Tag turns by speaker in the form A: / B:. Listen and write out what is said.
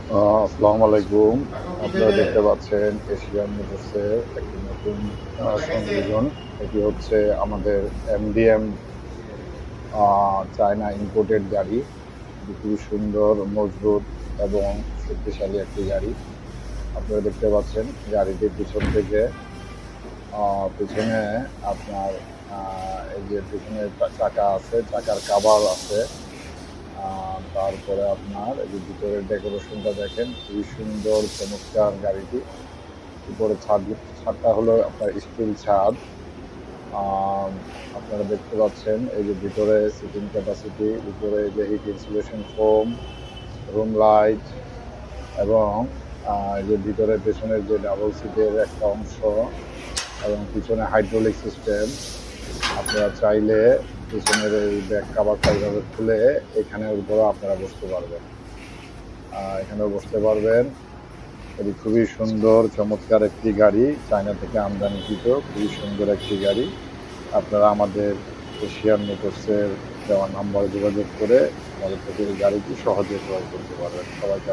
A: আসসালামু আলাইকুম। আপনারা দেখতে পাচ্ছেন এশিয়ান মোটরসের একটি নতুন সংযোজন। এটি হচ্ছে আমাদের এমডিএম চায়না ইম্পোর্টেড গাড়ি। এটি খুবই সুন্দর, মজবুত এবং শক্তিশালী একটি গাড়ি। আপনারা দেখতে পাচ্ছেন গাড়িটির পিছন থেকে পিছনে আপনার এই যে পিছনে চাকা আছে, চাকার কাভার আছে। তারপরে আপনার এই যে ভিতরের ডেকোরেশনটা দেখেন, খুবই সুন্দর চমৎকার গাড়িটি। উপরে ছাদটা হলো আপনার স্টিল ছাদ। আপনারা দেখতে পাচ্ছেন এই যে ভিতরে সিটিং ক্যাপাসিটি, উপরে যে heat insulation foam, room light এবং এই যে ভিতরে পেছনের যে ডাবল সিটের একটা অংশ এবং পিছনে হাইড্রোলিক সিস্টেম। আপনারা চাইলে পিছনের এই ব্যাক কাভারটা এইভাবে খুলে এখানের উপরে আপনারা বসতে পারবেন, এখানেও বসতে পারবেন। এটি খুবই সুন্দর চমৎকার একটি গাড়ি, চায়না থেকে আমদানিকৃত খুবই সুন্দর একটি গাড়ি। আপনারা আমাদের এশিয়ান মোটরসের দেওয়া নাম্বারে যোগাযোগ করে আমাদের থেকে এই গাড়িটি সহজে ক্রয় করতে পারবেন। সবাইকে